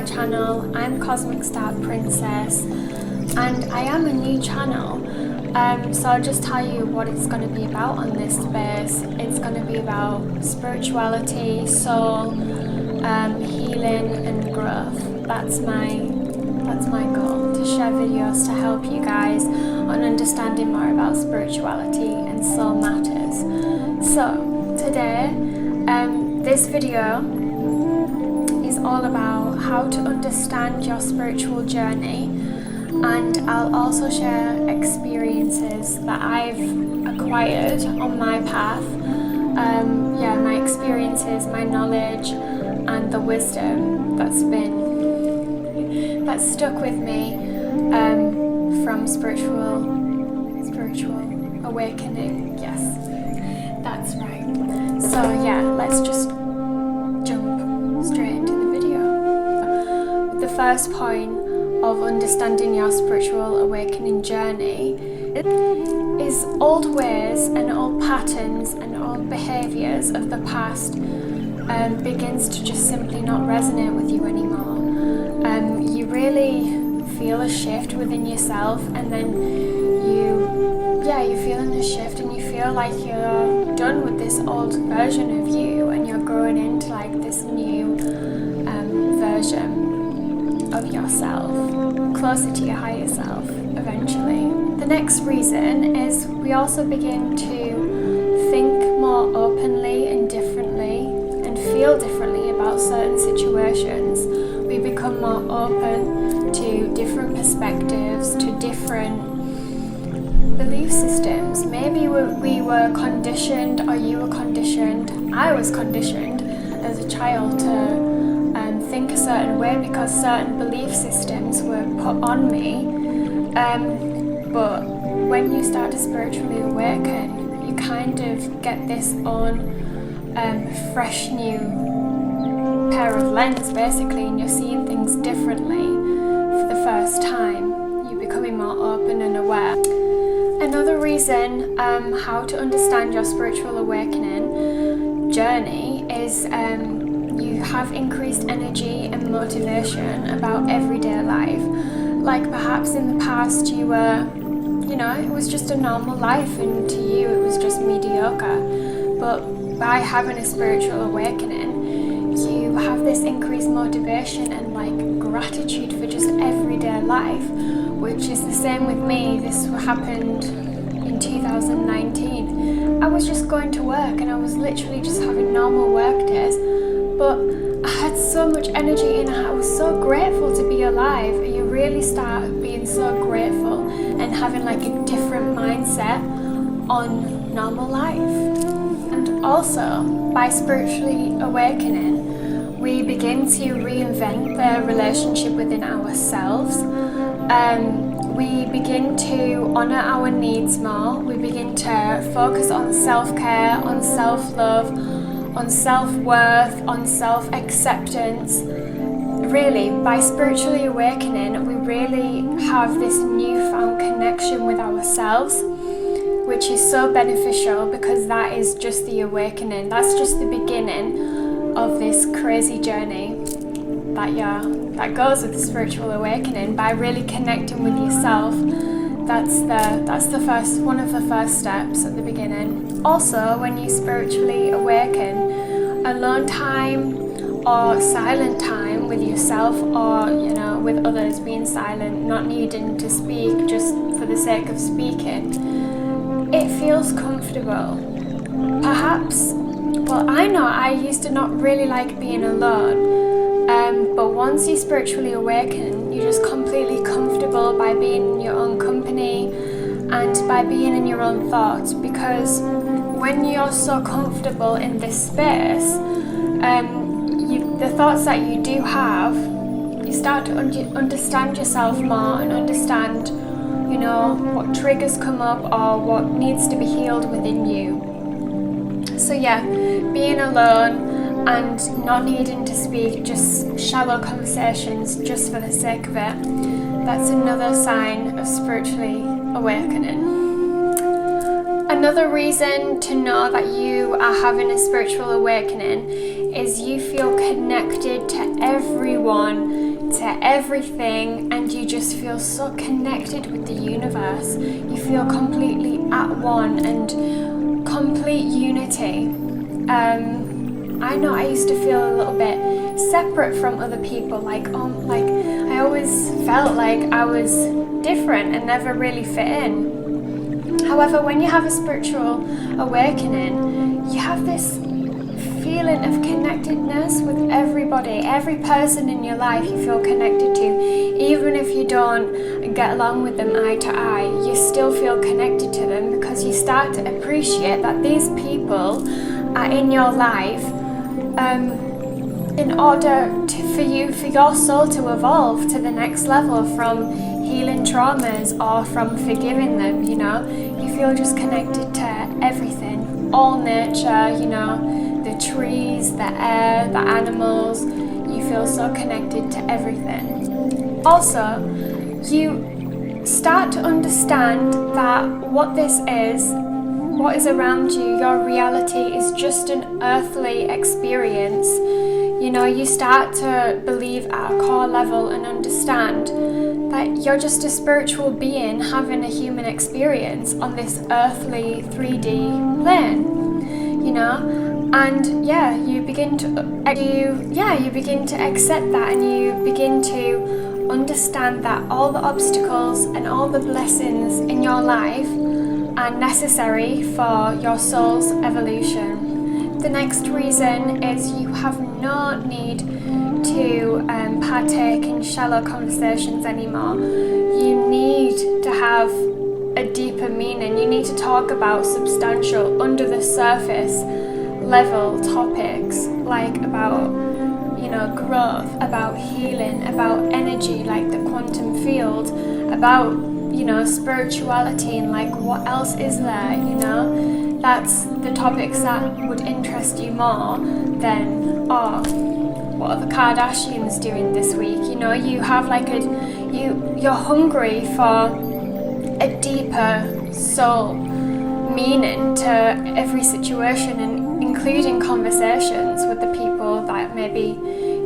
channel. I'm CosmicPrincess and I am a new channel. So I'll just tell you what it's going to be about on this space. It's going to be about spirituality, soul, healing and growth. That's my goal, to share videos to help you guys on understanding more about spirituality and soul matters. So today, this video is all about how to understand your spiritual journey, and I'll also share experiences that I've acquired on my path. My experiences, my knowledge and the wisdom that's stuck with me from spiritual awakening. Yes, that's right. So yeah, let's just jump straight into the video. The first point of understanding your spiritual awakening journey is old ways and old patterns and old behaviours of the past begins to just simply not resonate with you anymore. You really feel a shift within yourself, and then you're feeling a shift and you feel like you're done with this old version of you and you're growing into like this new version of yourself, closer to your higher self eventually. The next reason is we also begin to think more openly and differently and feel differently about certain situations. We become more open to different perspectives, to different belief systems. Maybe we were conditioned, or you were conditioned, I was conditioned as a child to think a certain way because certain belief systems were put on me. But when you start to spiritually awaken, you kind of get this own fresh new pair of lens basically, and you're seeing things differently for the first time. You're becoming more open and aware. Another reason how to understand your spiritual awakening journey is you have increased energy and motivation about everyday life. Like perhaps in the past you were, it was just a normal life and to you it was just mediocre. But by having a spiritual awakening, you have this increased motivation and like gratitude for just everyday life, which is the same with me. This happened in 2019. I was just going to work and I was literally just having normal work days, but I had so much energy and I was so grateful to be alive. You really start being so grateful and having like a different mindset on normal life. And also, by spiritually awakening, we begin to reinvent the relationship within ourselves. We begin to honour our needs more. We begin to focus on self-care, on self-love, on self-worth, on self-acceptance. Really, by spiritually awakening, we really have this newfound connection with ourselves, which is so beneficial because that is just the awakening. That's just the beginning of this crazy journey that goes with the spiritual awakening. By really connecting with yourself, that's the first one of the first steps at the beginning. Also, when you spiritually awaken, alone time or silent time with yourself, or with others, being silent, not needing to speak just for the sake of speaking, it feels comfortable. Perhaps, well, I know I used to not really like being alone, but once you spiritually awaken, you're just completely comfortable by being in your own company and by being in your own thoughts, because when you're so comfortable in this space, the thoughts that you do have, you start to understand yourself more and understand what triggers come up or what needs to be healed within you. So yeah, being alone and not needing to speak, just shallow conversations just for the sake of it, that's another sign of spiritually awakening. Another reason to know that you are having a spiritual awakening is you feel connected to everyone to everything, and you just feel so connected with the universe. You feel completely at one and complete unity. I know I used to feel a little bit separate from other people, like I always felt like I was different and never really fit in. However, when you have a spiritual awakening, you have this feeling of connectedness with everybody. Every person in your life you feel connected to, even if you don't get along with them eye to eye, you still feel connected to them, because you start to appreciate that these people are in your life in order for your soul to evolve to the next level, from healing traumas or from forgiving them. You feel just connected to everything, all nature, the trees, the air, the animals. You feel so connected to everything. Also, you start to understand that what is around you, your reality, is just an earthly experience. You start to believe at a core level and understand that you're just a spiritual being having a human experience on this earthly 3D plane. And you begin to accept that, and you begin to understand that all the obstacles and all the blessings in your life are necessary for your soul's evolution. The next reason is you have no need to partake in shallow conversations anymore. You need to have a deeper meaning. You need to talk about substantial, under the surface level topics, like about growth, about healing, about energy, like the quantum field, about spirituality, and like what else is there. That's the topics that would interest you more than what are the Kardashians doing this week. You have you're hungry for a deeper soul meaning to every situation, and including conversations with the people that maybe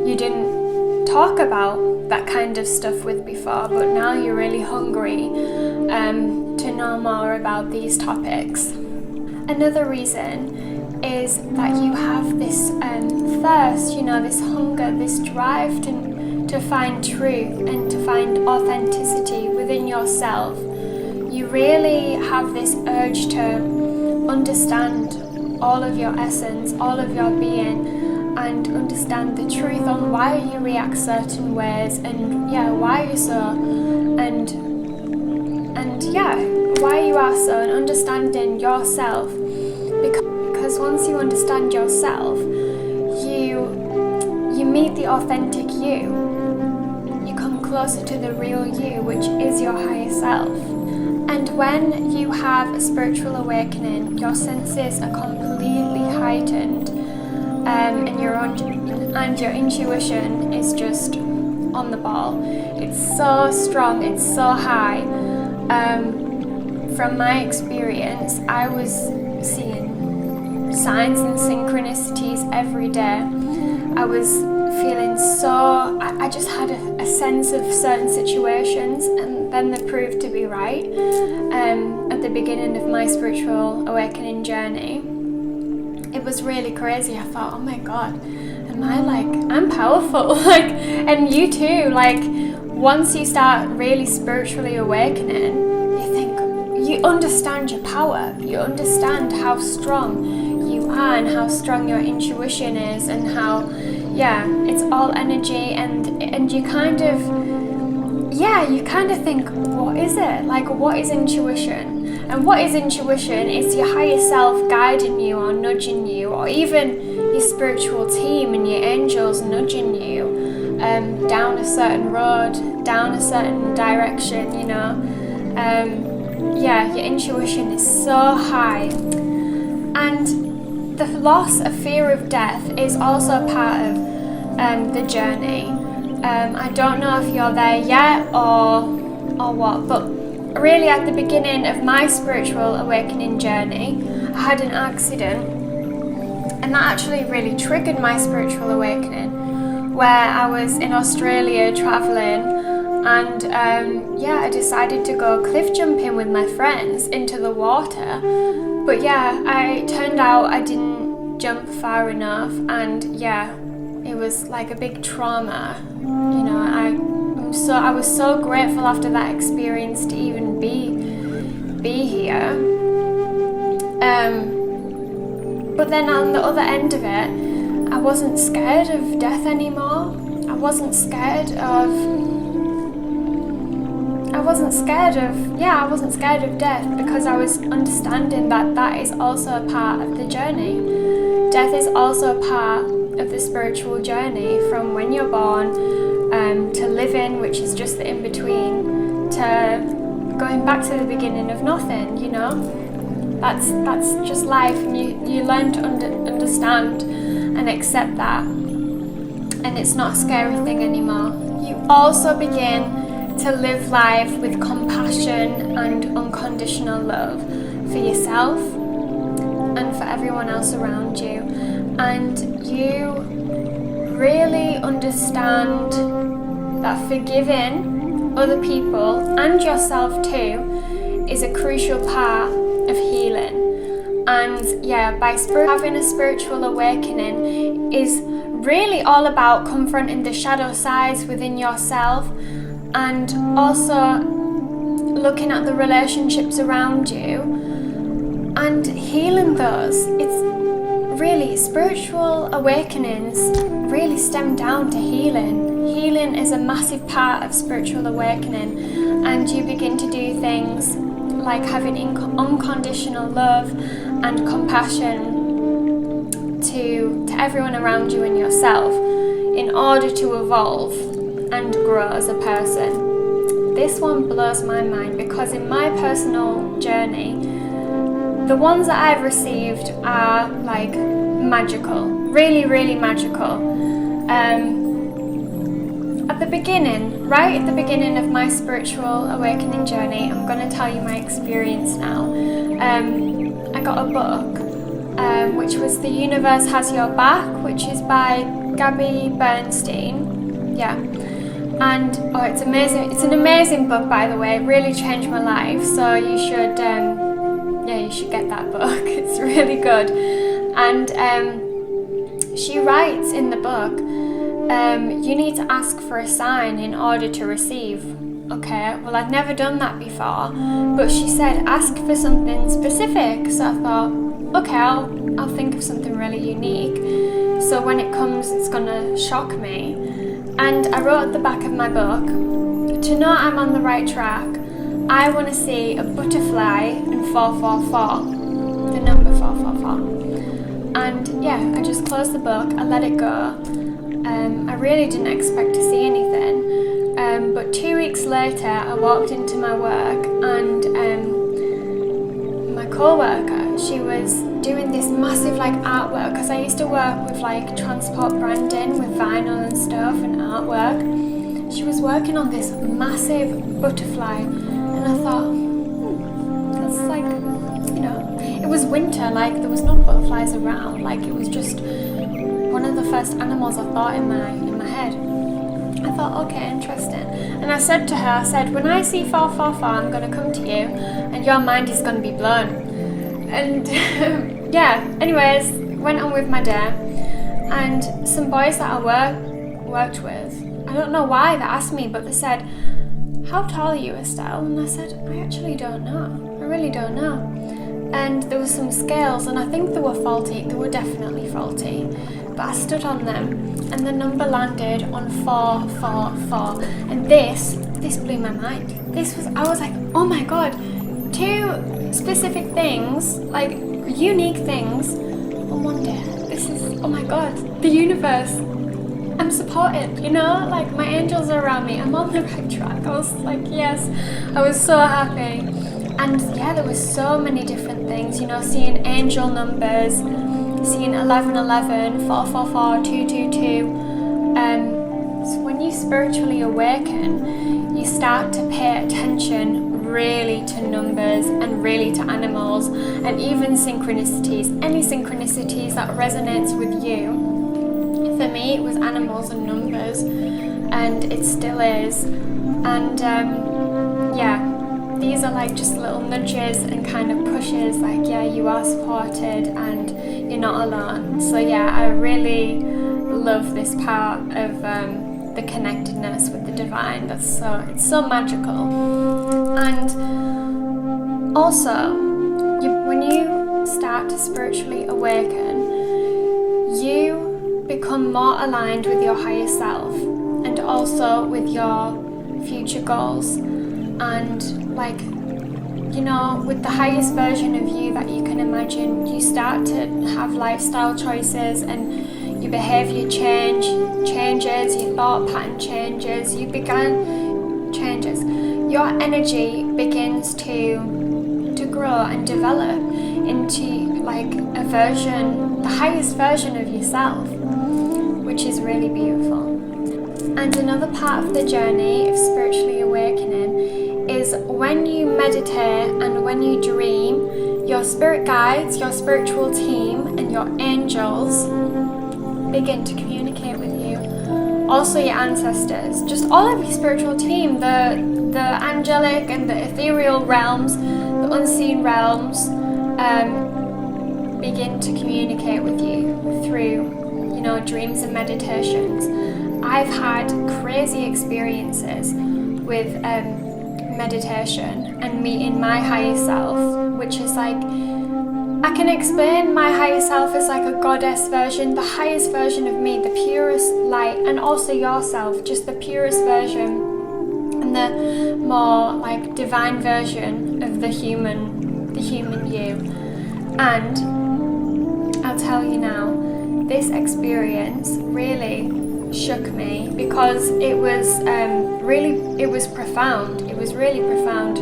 you didn't talk about that kind of stuff with before, but now you're really hungry to know more about these topics. Another reason is that you have this thirst, this hunger, this drive to find truth and to find authenticity within yourself. You really have this urge to understand all of your essence, all of your being, and understand the truth on why you react certain ways, and why you're so, and why you are so, and understanding yourself. Because once you understand yourself, you meet the authentic you. You come closer to the real you, which is your higher self. And when you have a spiritual awakening, your senses are completely heightened, and your intuition is just on the ball. It's so strong, it's so high. From my experience, I was seeing signs and synchronicities every day. I was feeling I just had a sense of certain situations, and then they proved to be right. At the beginning of my spiritual awakening journey, it was really crazy. I thought, oh my God, I'm powerful, and you too. Once you start really spiritually awakening, you understand your power. You understand how strong you are, and how strong your intuition is, and how it's all energy, and you kind of think, what is it? What is intuition? And what is intuition? It's your higher self guiding you or nudging you, or even your spiritual team and your angels nudging you down a certain road, down a certain direction, your intuition is so high. And the loss of fear of death is also part of the journey. I don't know if you're there yet or what, but really at the beginning of my spiritual awakening journey, I had an accident, and that actually really triggered my spiritual awakening. where I was in Australia traveling, and I decided to go cliff jumping with my friends into the water. But yeah, I turned out I didn't jump far enough, and it was like a big trauma. You know, I was so grateful after that experience to even be here. But then on the other end of it, I wasn't scared of death anymore. I wasn't scared of death, because I was understanding that that is also a part of the journey. Death is also a part of the spiritual journey, from when you're born to living, which is just the in-between, to going back to the beginning of nothing, you know? That's just life, and you learn to understand and accept that, and it's not a scary thing anymore. You also begin to live life with compassion and unconditional love for yourself and for everyone else around you, and you really understand that forgiving other people and yourself too is a crucial part of healing. And having a spiritual awakening is really all about confronting the shadow sides within yourself, and also looking at the relationships around you and healing those. It's really, spiritual awakenings really stem down to healing. Healing is a massive part of spiritual awakening, and you begin to do things like having unconditional love and compassion to everyone around you and yourself in order to evolve and grow as a person. This one blows my mind, because in my personal journey, the ones that I've received are like magical, really, really magical. Right at the beginning of my spiritual awakening journey, I'm going to tell you my experience now. I got a book, which was The Universe Has Your Back, which is by Gabby Bernstein. Yeah. And it's amazing. It's an amazing book, by the way. It really changed my life. So you should, you should get that book. It's really good. And she writes in the book, you need to ask for a sign in order to receive. Okay, well, I'd never done that before, but she said ask for something specific. So I thought, okay, I'll think of something really unique. So when it comes, it's gonna shock me. And I wrote at the back of my book, to know I'm on the right track, I want to see a butterfly and 444, the number 444. And I just closed the book, I let it go. I really didn't expect to see anything. But 2 weeks later, I walked into my work, and my co-worker, she was doing this massive artwork, because I used to work with transport branding with vinyl and stuff and artwork. She was working on this massive butterfly, and I thought, that's it was winter, there was no butterflies around, it was just one of the first animals I thought in my head. I thought, okay, interesting. And I said to her, when I see 444, I'm going to come to you, and your mind is going to be blown. And anyways, went on with my day, and some boys that I worked with, I don't know why they asked me, but they said, how tall are you, Estelle? And I said, I actually don't know. I really don't know. And there were some scales, and I think they were faulty. They were definitely faulty. But I stood on them, and the number landed on 444. And this blew my mind. I was like, oh my God, 2 specific things, unique things on one day. This is, oh my God, the universe. I'm supported, my angels are around me. I'm on the right track. I was like, yes, I was so happy. And there was so many different things, seeing angel numbers, seeing 1111, 444, 222. So when you spiritually awaken, you start to pay attention really to numbers and really to animals, and even synchronicities. Any synchronicities that resonates with you, for me, it was animals and numbers, and it still is. And yeah, these are like just little nudges and kind of pushes, like, yeah, you are supported and you're not alone. So yeah, I really love this part of the connectedness with the divine. It's so magical. And also, when you start to spiritually awaken, you become more aligned with your higher self and also with your future goals. And like, you know, with the highest version of you that you can imagine, you start to have lifestyle choices and your behavior changes, your thought pattern changes, your energy begins to grow and develop into like a version, the highest version of yourself, which is really beautiful. And another part of the journey of spiritually awakening is when you meditate and when you dream, your spirit guides, your spiritual team and your angels begin to communicate with you. Also your ancestors, just all of your spiritual team, the angelic and the ethereal realms, the unseen realms, begin to communicate with you through, you know, dreams and meditations. I've had crazy experiences with meditation and meeting my higher self, which is like, I can explain my higher self as like a goddess version, the highest version of me, the purest light, and also yourself, just the purest version and the more like divine version of the human you. And I'll tell you now, this experience really shook me because it was profound. It was really profound.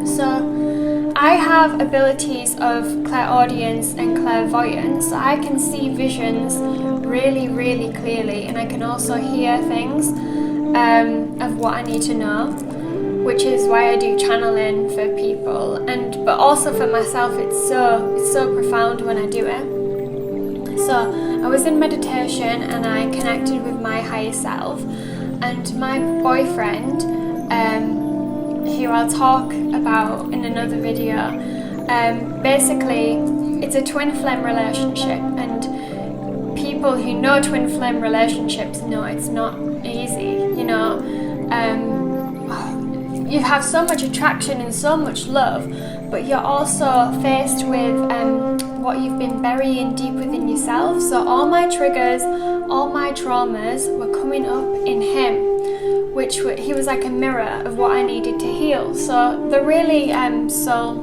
So I have abilities of clairaudience and clairvoyance, so I can see visions really, really clearly, and I can also hear things of what I need to know, which is why I do channeling for people, but also for myself. It's so profound when I do it. So I was in meditation and I connected with my higher self, and my boyfriend, who I'll talk about in another video, basically it's a twin flame relationship, and people who know twin flame relationships know it's not easy, you know. You have so much attraction and so much love, but you're also faced with what you've been burying deep within yourself. So all my triggers, all my traumas were coming up in him, he was like a mirror of what I needed to heal. So they're really soul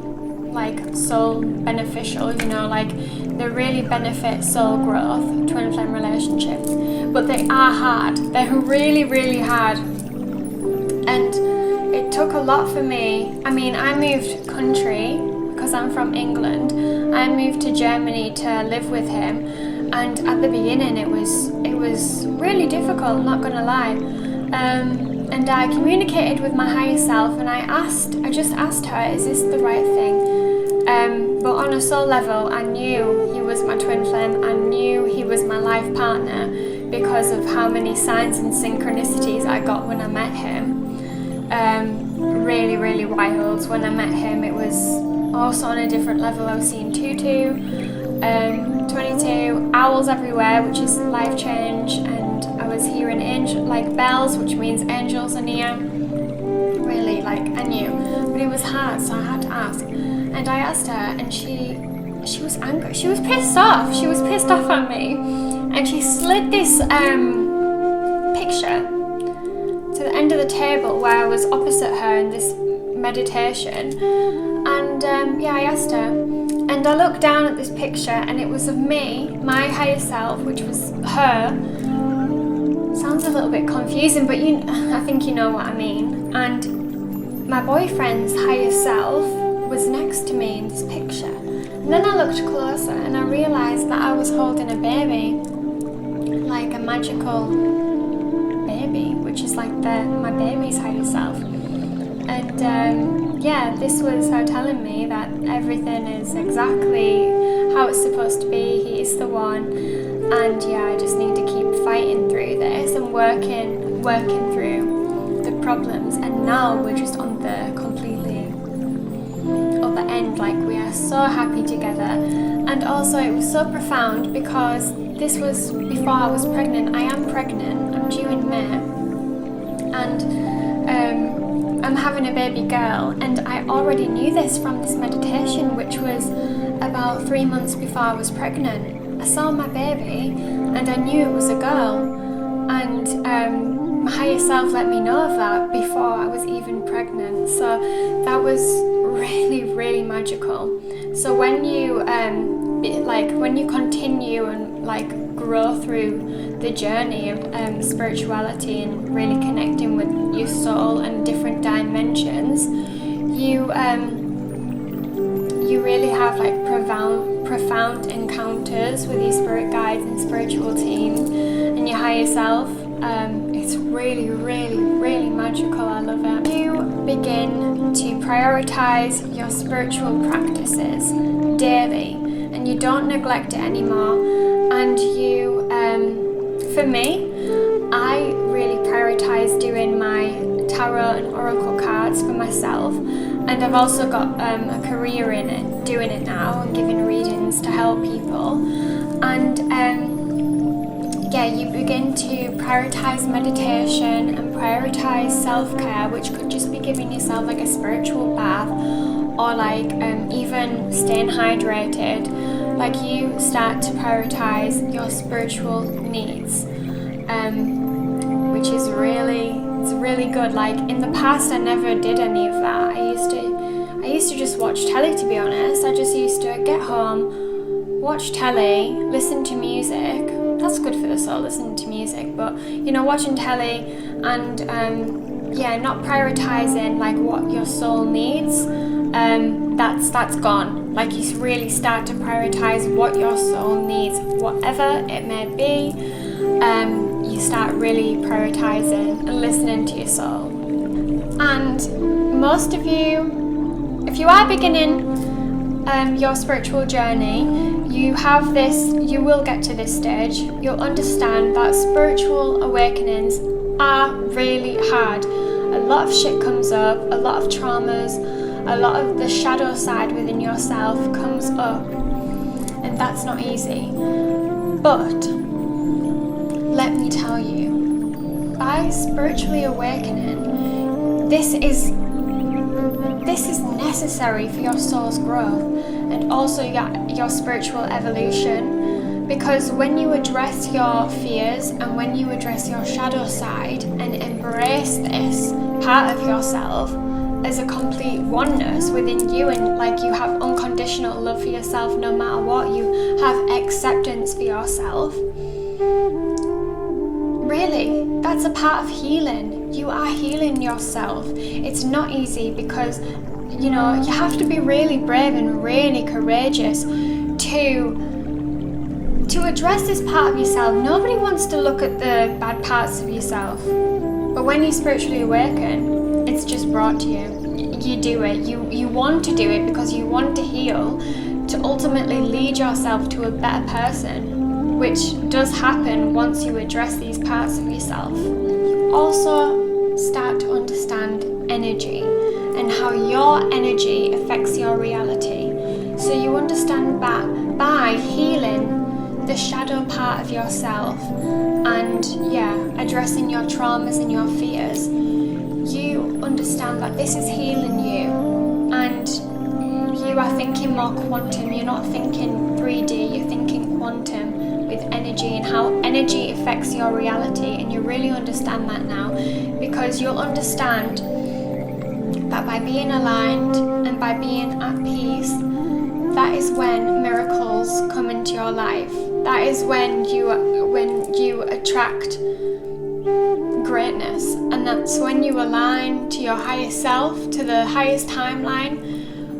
beneficial, you know, like they really benefit soul growth, twin flame relationships, but they are hard. They're really, really hard. And it took a lot for me. I mean, I moved country because I'm from England. I moved to Germany to live with him, and at the beginning it was really difficult, not gonna lie. And I communicated with my higher self, and I just asked her, is this the right thing? But on a soul level, I knew he was my twin flame. I knew he was my life partner because of how many signs and synchronicities I got when I met him. Really, really wild. When I met him, it was also on a different level. I was seeing 22, owls everywhere, which is life change, and I was hearing bells, which means angels are near. Really, like, I knew, but it was hard, so I had to ask. And I asked her, and she was angry. She was pissed off. She was pissed off on me, and she slid this picture to the end of the table where I was opposite her in this meditation. And I asked her, and I looked down at this picture, and it was of me, my higher self, which was her. Sounds a little bit confusing, but I think you know what I mean. And my boyfriend's higher self was next to me in this picture. And then I looked closer and I realised that I was holding a baby, like a magical baby, which is like my baby's higher self. And this was her telling me that everything is exactly how it's supposed to be. He is the one. And yeah, I just need to keep fighting through this and working through the problems. And now we're just on the completely other end, like we are so happy together. And also it was so profound because this was before I was pregnant. I am pregnant, I'm due in May, and I'm having a baby girl, and I already knew this from this meditation, which was about 3 months before I was pregnant. I saw my baby and I knew it was a girl, and my higher self let me know of that before I was even pregnant. So that was really, really magical. So when you when you continue and grow through the journey of spirituality and really connecting with your soul and different dimensions, you really have profound encounters with your spirit guides and spiritual team and your higher self. It's really, really, really magical. I love it. You begin to prioritize your spiritual practices daily, and you don't neglect it anymore. And you, for me, I really prioritize doing my tarot and oracle cards for myself, and I've also got a career in it, doing it now and giving readings to help people. And you begin to prioritize meditation and prioritize self-care, which could just be giving yourself a spiritual bath, or even staying hydrated. You start to prioritize your spiritual needs, which is really good. In the past I never did any of that. I used to just watch telly, to be honest. I just used to get home, watch telly, listen to music. That's good for the soul, listening to music, but watching telly and not prioritizing what your soul needs. That's gone. You really start to prioritize what your soul needs, whatever it may be. You start really prioritizing and listening to your soul. And most of you, if you are beginning your spiritual journey, you will get to this stage. You'll understand that spiritual awakenings are really hard. A lot of shit comes up, a lot of traumas, a lot of the shadow side within yourself comes up, and that's not easy. But let me tell you, by spiritually awakening, this is necessary for your soul's growth and also your spiritual evolution. Because when you address your fears and when you address your shadow side and embrace this part of yourself as a complete oneness within you, and you have unconditional love for yourself no matter what, you have acceptance for yourself, really, that's a part of healing. You are healing yourself. It's not easy because you have to be really brave and really courageous to address this part of yourself. Nobody wants to look at the bad parts of yourself, but when you spiritually awaken, it's just brought to you. You do it. You want to do it because you want to heal, to ultimately lead yourself to a better person, which does happen once you address these parts of yourself. You also start to understand energy and how your energy affects your reality. So you understand that by healing the shadow part of yourself and addressing your traumas and your fears, you understand that this is healing you, and you are thinking more quantum. You're not thinking 3D, you're thinking quantum with energy and how energy affects your reality. And you really understand that now, because you'll understand that by being aligned and by being at peace, that is when miracles come into your life. That is when you attract greatness, and that's when you align to your higher self, to the highest timeline,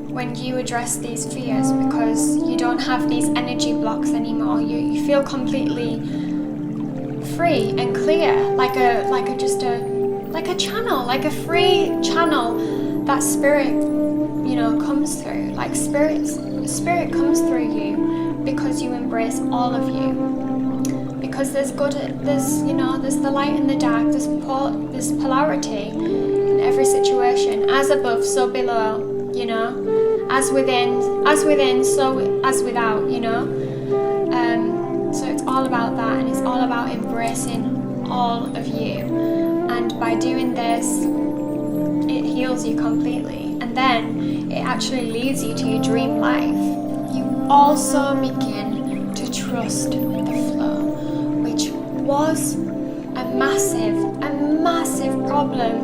when you address these fears, because you don't have these energy blocks anymore. You feel completely free and clear, like a channel, like a free channel that spirit comes through. Spirit comes through you because you embrace all of you. because there's the light and the dark, there's polarity in every situation. As above, so below, as within, so as without, so it's all about that, and it's all about embracing all of you. And by doing this, it heals you completely, and then it actually leads you to your dream life. You also begin to trust the flow, which was a massive problem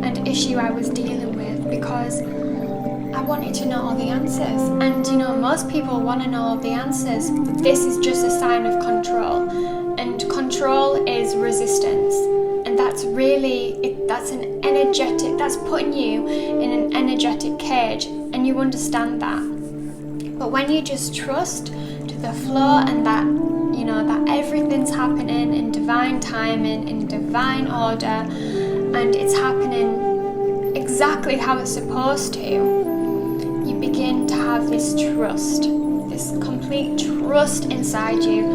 and issue I was dealing with, because I wanted to know all the answers. And most people want to know all the answers. This is just a sign of control, and control is resistance. And that's that's putting you in an energetic cage, and you understand that. But when you just trust to the flow, and that that everything's happening in divine timing, in divine order, and it's happening exactly how it's supposed to, you begin to have this trust, this complete trust inside you,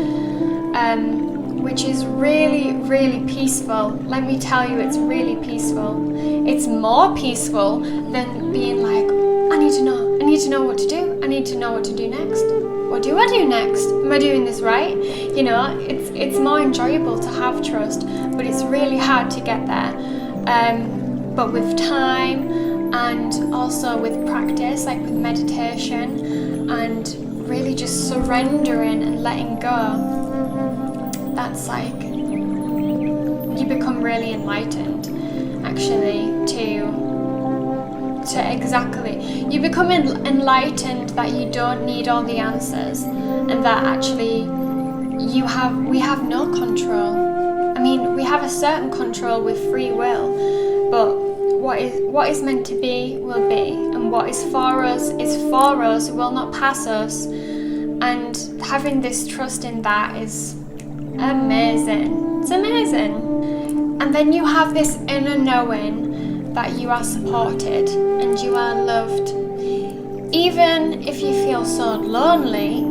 which is really, really peaceful. Let me tell you, it's really peaceful. It's more peaceful than being like, I need to know what to do. I need to know what to do next. What do I do next? Am I doing this right? It's more enjoyable to have trust, but it's really hard to get there. But with time, and also with practice, like with meditation, and really just surrendering and letting go, that's like, you become really enlightened, actually, you become enlightened that you don't need all the answers, and that actually we have no control. I mean, we have a certain control with free will, but what is meant to be will be, and what is for us, it will not pass us. And having this trust in that is amazing. It's amazing. And then you have this inner knowing that you are supported and you are loved. Even if you feel so lonely,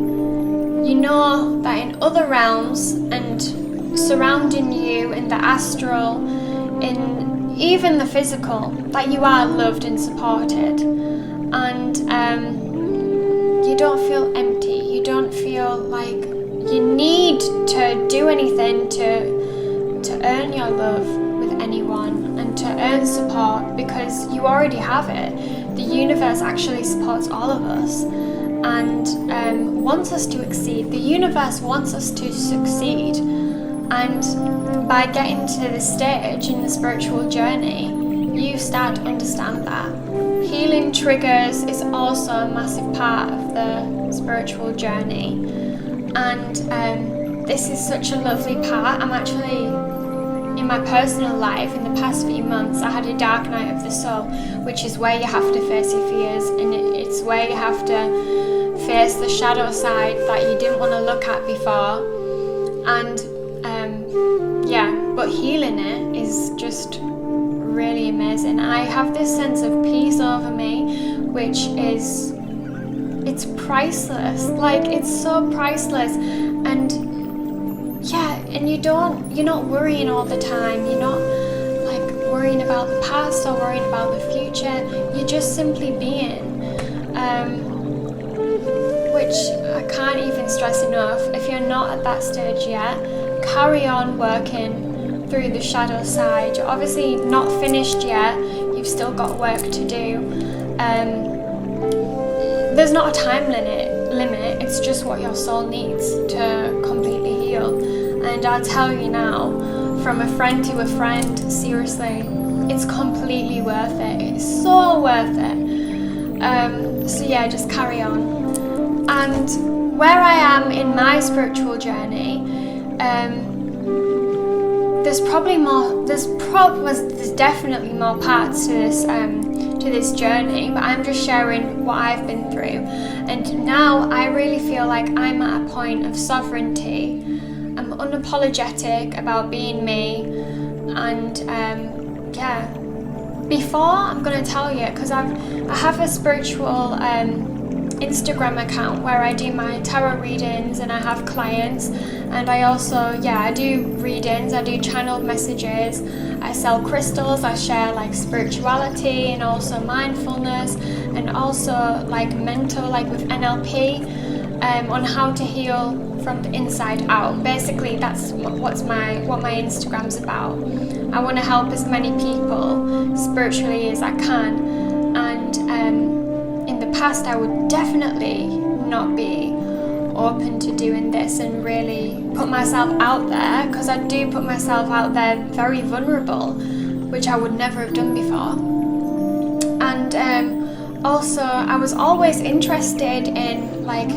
you know that in other realms and surrounding you in the astral, in even the physical, that you are loved and supported. And you don't feel empty. You don't feel like you need to do anything to earn your love with anyone and to earn support, because you already have it. The universe actually supports all of us and wants us to exceed. The universe wants us to succeed. And by getting to this stage in the spiritual journey, you start to understand that. Healing triggers is also a massive part of the spiritual journey. And this is such a lovely part. I'm actually, in my personal life, in the past few months, I had a dark night of the soul, which is where you have to face your fears, and it's where you have to face the shadow side that you didn't want to look at before. And but healing it is just really amazing. I have this sense of peace over me, which is, it's priceless. Like, it's so priceless. And you're not worrying all the time. You're not like worrying about the past or worrying about the future. You're just simply being, which I can't even stress enough. If you're not at that stage yet, carry on working through the shadow side. You're obviously not finished yet. You've still got work to do. There's not a time limit. It's just what your soul needs to completely heal. And I'll tell you now, from a friend to a friend, seriously, it's completely worth it. It's so worth it. So yeah, just carry on. And where I am in my spiritual journey, there's definitely more parts to this journey, but I'm just sharing what I've been through. And now I really feel like I'm at a point of sovereignty. I'm unapologetic about being me, and before, I'm going to tell you, because I have a spiritual Instagram account where I do my tarot readings and I have clients, And I also, yeah, I do readings, I do channeled messages, I sell crystals, I share like spirituality and also mindfulness, and also like mental, like with NLP, on how to heal from the inside out. Basically, that's what my Instagram's about. I want to help as many people spiritually as I can, and in the past I would definitely not be open to doing this and really put myself out there, because I do put myself out there very vulnerable, which I would never have done before. And also I was always interested in like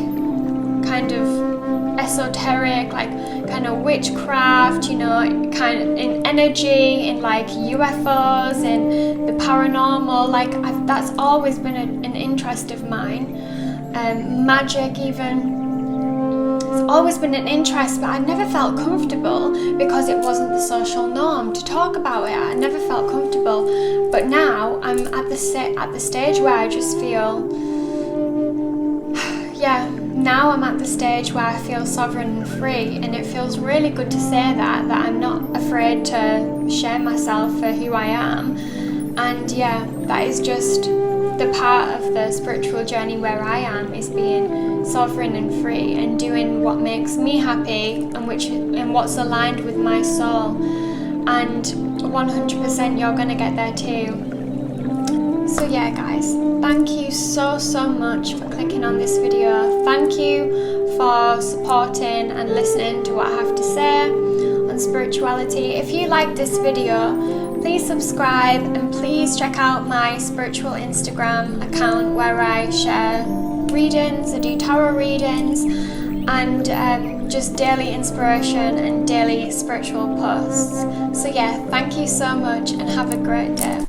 kind of esoteric, like kind of witchcraft, you know, kind of in energy, in like UFOs, in the paranormal. Like that's always been an interest of mine. Magic even. It's always been an interest, but I never felt comfortable because it wasn't the social norm to talk about it. I never felt comfortable, but now I'm at the stage where I just feel, yeah, now I'm at the stage where I feel sovereign and free, and it feels really good to say that I'm not afraid to share myself for who I am. And yeah, that is just the part of the spiritual journey where I am, is being sovereign and free and doing what makes me happy and what's aligned with my soul. And 100% you're gonna get there too. So yeah guys, thank you so much for clicking on this video. Thank you for supporting and listening to what I have to say on spirituality. If you like this video, please subscribe, and please check out my spiritual Instagram account where I share readings, I do tarot readings, and just daily inspiration and daily spiritual posts. So yeah, thank you so much and have a great day.